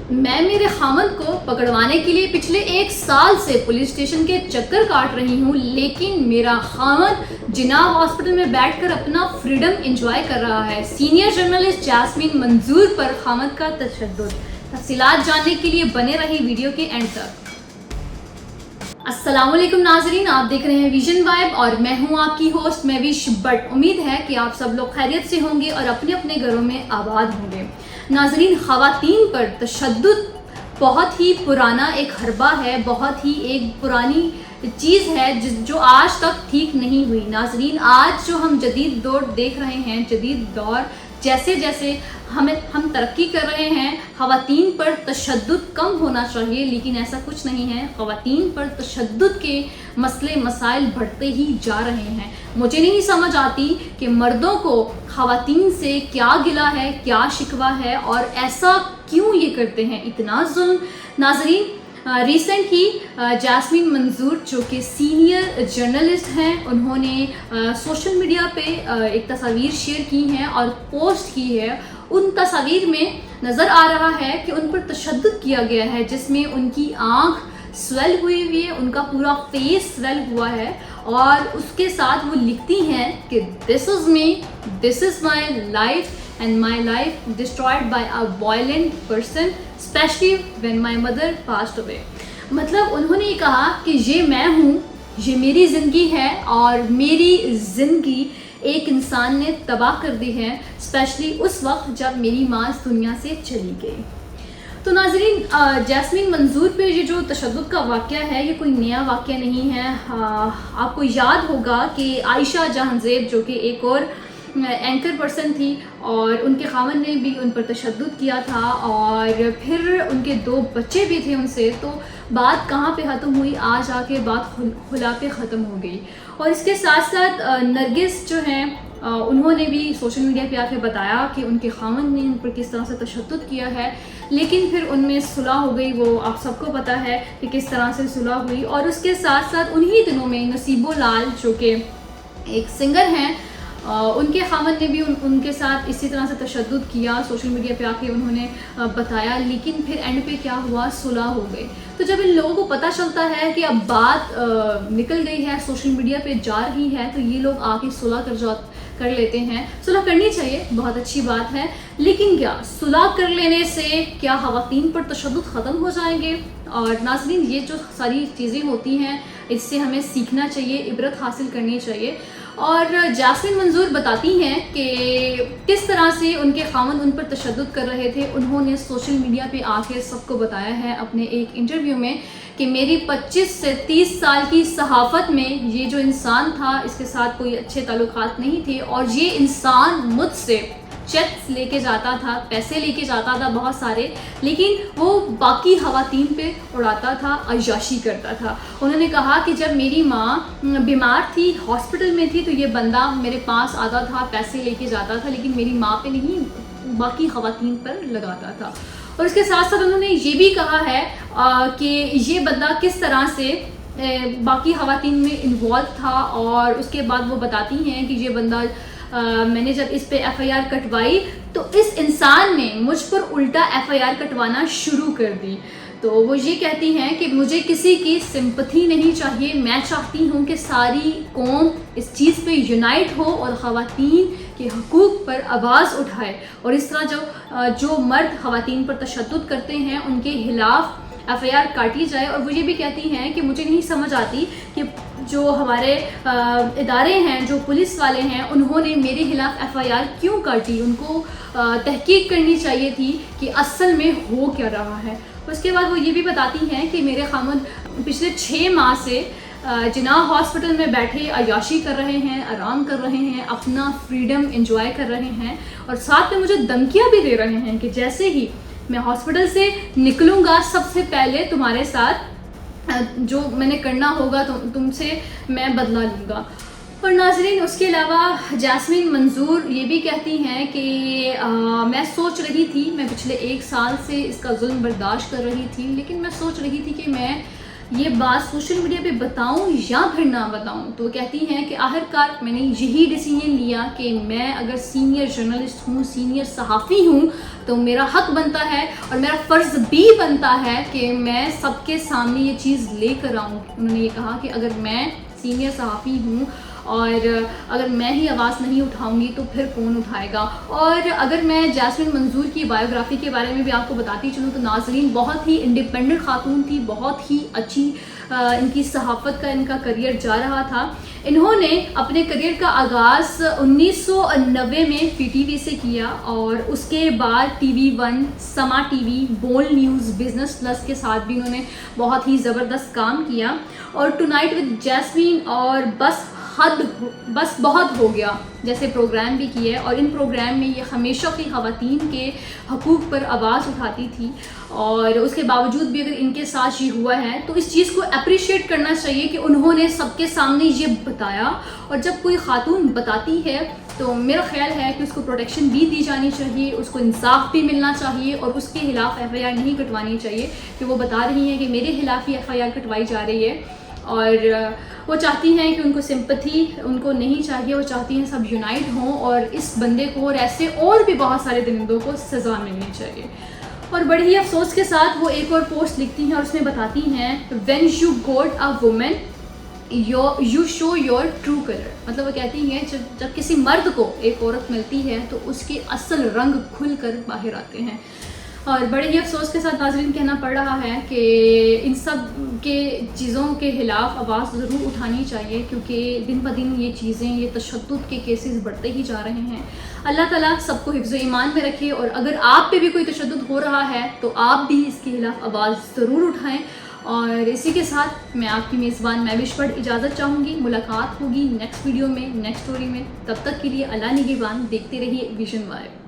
میں میرے خامند کو پکڑوانے کے لیے پچھلے 1 سال سے پولیس اسٹیشن کے چکر کاٹ رہی ہوں، لیکن میرا خامند جناح ہاسپٹل میں بیٹھ کر اپنا فریڈم انجوائے کر رہا ہے۔ سینئر جرنلسٹ جاسمین منظور پر خامند کا تشدد۔ تفصیلات جاننے کے لیے بنے رہی ویڈیو کے اینڈ تک۔ السلام علیکم ناظرین، آپ دیکھ رہے ہیں ویژن وائب اور میں ہوں آپ کی ہوسٹ مہوش بٹ۔ امید ہے کہ آپ سب لوگ خیریت سے ہوں گے اور اپنے اپنے گھروں میں آباد ہوں گے۔ ناظرین، خواتین پر تشدد بہت ہی پرانا ایک حربہ ہے، بہت ہی ایک پرانی چیز ہے جو آج تک ٹھیک نہیں ہوئی۔ ناظرین، آج جو ہم جدید دور دیکھ رہے ہیں، جدید دور جیسے جیسے ہم ترقی کر رہے ہیں، خواتین پر تشدد کم ہونا چاہیے، لیکن ایسا کچھ نہیں ہے۔ خواتین پر تشدد کے مسئلے مسائل بڑھتے ہی جا رہے ہیں۔ مجھے نہیں سمجھ آتی کہ مردوں کو خواتین سے کیا گلہ ہے، کیا شکوہ ہے، اور ایسا کیوں یہ کرتے ہیں، اتنا ظلم۔ ناظرین، ریسنٹ ہی جاسمین منظور جو کہ سینئر جرنلسٹ ہیں، انہوں نے سوشل میڈیا پہ ایک تصاویر شیئر کی ہیں اور پوسٹ کی ہے۔ ان تصاویر میں نظر آ رہا ہے کہ ان پر تشدد کیا گیا ہے، جس میں ان کی آنکھ سویل ہوئی ہے، ان کا پورا فیس سویل ہوا ہے، اور اس کے ساتھ وہ لکھتی ہیں کہ this is me, this is my life and my life destroyed by a violent person, especially when my mother passed away۔ مطلب انہوں نے یہ کہا کہ یہ میں ہوں، یہ میری زندگی ہے، اور میری زندگی ایک انسان نے تباہ کر دی ہے، اسپیشلی اس وقت جب میری ماں اس دنیا سے چلی گئی۔ تو ناظرین، جاسمین منظور پہ یہ جو تشدد کا واقعہ ہے، یہ کوئی نیا واقعہ نہیں ہے۔ آپ کو یاد ہوگا کہ عائشہ جہاں زیب جو کہ ایک اور اینکر پرسن تھی، اور ان کے خاوند نے بھی ان پر تشدد کیا تھا، اور پھر ان کے 2 بچے بھی تھے ان سے۔ تو بات کہاں پہ ختم ہوئی، آج آ کے بات خلا پہ ختم ہو گئی۔ اور اس کے ساتھ ساتھ نرگس جو ہیں، انہوں نے بھی سوشل میڈیا پہ آ کے بتایا کہ ان کے خاوند نے ان پر کس طرح سے تشدد کیا ہے، لیکن پھر ان میں صلح ہو گئی۔ وہ آپ سب کو پتہ ہے کہ کس طرح سے صلح ہوئی۔ اور اس کے ساتھ ساتھ انہی دنوں میں نصیب لال جو کہ ایک سنگر ہیں، ان کے خاوند نے بھی ان کے ساتھ اسی طرح سے تشدد کیا، سوشل میڈیا پہ آ کے انہوں نے بتایا، لیکن پھر اینڈ پہ کیا ہوا، صلح ہو گئی۔ تو جب ان لوگوں کو پتہ چلتا ہے کہ اب بات نکل گئی ہے، سوشل میڈیا پہ جا رہی ہے، تو یہ لوگ آ کے صلح کر لیتے ہیں۔ صلح کرنی چاہیے، بہت اچھی بات ہے، لیکن کیا صلح کر لینے سے کیا خواتین پر تشدد ختم ہو جائیں گے؟ اور ناظرین، یہ جو ساری چیزیں ہوتی ہیں، اس سے ہمیں سیکھنا چاہیے، عبرت حاصل کرنی چاہیے۔ اور جاسمین منظور بتاتی ہیں کہ کس طرح سے ان کے خاوند ان پر تشدد کر رہے تھے۔ انہوں نے سوشل میڈیا پہ آ کے سب کو بتایا ہے اپنے ایک انٹرویو میں کہ میری 25 سے 30 سال کی صحافت میں یہ جو انسان تھا، اس کے ساتھ کوئی اچھے تعلقات نہیں تھے، اور یہ انسان مجھ سے چیکس لے کے جاتا تھا، پیسے لے کے جاتا تھا بہت سارے، لیکن وہ باقی خواتین پہ اڑاتا تھا، عیاشی کرتا تھا۔ انہوں نے کہا کہ جب میری ماں بیمار تھی، ہاسپٹل میں تھی، تو یہ بندہ میرے پاس آتا تھا، پیسے لے کے جاتا تھا، لیکن میری ماں پہ نہیں، باقی خواتین پر لگاتا تھا۔ اور اس کے ساتھ ساتھ انہوں نے یہ بھی کہا ہے کہ یہ بندہ کس طرح سے باقی خواتین میں انوالو تھا، اور اس کے بعد وہ بتاتی ہیں کہ یہ بندہ، میں نے جب اس پہ ایف آئی آر کٹوائی تو اس انسان نے مجھ پر الٹا ایف آئی آر کٹوانا شروع کر دی۔ تو وہ یہ کہتی ہیں کہ مجھے کسی کی سمپتھی نہیں چاہیے، میں چاہتی ہوں کہ ساری قوم اس چیز پہ یونائٹ ہو اور خواتین کے حقوق پر آواز اٹھائے، اور اس طرح جو مرد خواتین پر تشدد کرتے ہیں ان کے خلاف ایف آئی آر کاٹی جائے۔ اور وہ یہ بھی کہتی ہیں کہ مجھے نہیں سمجھ آتی کہ جو ہمارے ادارے ہیں، جو پولیس والے ہیں، انہوں نے میرے خلاف ایف آئی آر کیوں کاٹی؟ ان کو تحقیق کرنی چاہیے تھی کہ اصل میں ہو کیا رہا ہے۔ اس کے بعد وہ یہ بھی بتاتی ہیں کہ میرے خاوند پچھلے 6 ماہ سے جناح ہاسپٹل میں بیٹھے عیاشی کر رہے ہیں، آرام کر رہے ہیں، اپنا فریڈم انجوائے کر رہے ہیں، اور ساتھ میں مجھے دھمکیاں بھی دے رہے ہیں کہ جیسے ہی میں ہاسپٹل سے نکلوں گا، سب سے پہلے تمہارے ساتھ جو میں نے کرنا ہوگا تم سے میں بدلہ لوں گا۔ اور ناظرین، اس کے علاوہ جاسمین منظور یہ بھی کہتی ہیں کہ میں سوچ رہی تھی، میں پچھلے 1 سال سے اس کا ظلم برداشت کر رہی تھی، لیکن میں سوچ رہی تھی کہ میں یہ بات سوشل میڈیا پہ بتاؤں یا پھر نہ بتاؤں. تو وہ کہتی ہیں کہ آخرکار میں نے یہی ڈیسیجن لیا کہ میں اگر سینئر جرنلسٹ ہوں, سینئر صحافی ہوں, تو میرا حق بنتا ہے اور میرا فرض بھی بنتا ہے کہ میں سب کے سامنے یہ چیز لے کر آؤں. انہوں نے یہ کہا کہ اگر میں سینئر صحافی ہوں اور اگر میں ہی آواز نہیں اٹھاؤں گی تو پھر کون اٹھائے گا. اور اگر میں جاسمین منظور کی بایوگرافی کے بارے میں بھی آپ کو بتاتی چلوں تو ناظرین بہت ہی انڈیپینڈنٹ خاتون تھی, بہت ہی اچھی ان کی صحافت کا ان کا کریئر جا رہا تھا. انہوں نے اپنے کریئر کا آغاز 1990 میں پی ٹی وی سے کیا اور اس کے بعد ٹی وی ون, سما ٹی وی, بول نیوز, بزنس پلس کے ساتھ بھی انہوں نے بہت ہی زبردست کام کیا. اور ٹو نائٹ ود جاسمین اور بس بہت ہو گیا جیسے پروگرام بھی کیے, اور ان پروگرام میں یہ ہمیشہ کی خواتین کے حقوق پر آواز اٹھاتی تھی. اور اس کے باوجود بھی اگر ان کے ساتھ یہ ہوا ہے تو اس چیز کو اپریشیٹ کرنا چاہیے کہ انہوں نے سب کے سامنے یہ بتایا. اور جب کوئی خاتون بتاتی ہے تو میرا خیال ہے کہ اس کو پروٹیکشن بھی دی جانی چاہیے, اس کو انصاف بھی ملنا چاہیے, اور اس کے خلاف ایف آئی آر نہیں کٹوانی چاہیے کہ وہ بتا رہی ہیں کہ میرے خلاف ہی ایف آئی آر کٹوائی جا رہی ہے. اور وہ چاہتی ہیں کہ ان کو سمپتھی ان کو نہیں چاہیے, وہ چاہتی ہیں سب یونائٹ ہوں اور اس بندے کو اور ایسے اور بھی بہت سارے درندوں کو سزا ملنی چاہیے. اور بڑے ہی افسوس کے ساتھ وہ ایک اور پوسٹ لکھتی ہیں اور اس میں بتاتی ہیں when you got a woman you show your true colour. مطلب وہ کہتی ہیں جب کسی مرد کو ایک عورت ملتی ہے تو اس کے اصل رنگ کھل کر باہر آتے ہیں. اور بڑے ہی افسوس کے ساتھ ناظرین کہنا پڑ رہا ہے کہ ان سب کے چیزوں کے خلاف آواز ضرور اٹھانی چاہیے, کیونکہ دن بہ دن یہ چیزیں, یہ تشدد کے کیسز بڑھتے ہی جا رہے ہیں. اللہ تعالیٰ سب کو حفظ و ایمان میں رکھے, اور اگر آپ پہ بھی کوئی تشدد ہو رہا ہے تو آپ بھی اس کے خلاف آواز ضرور اٹھائیں. اور اسی کے ساتھ میں آپ کی میزبان مہوش بٹ اجازت چاہوں گی. ملاقات ہوگی نیکسٹ ویڈیو میں, نیکسٹ اسٹوری میں. تب تک کے لیے اللہ نگہبان. دیکھتے رہیے ویژن وائب.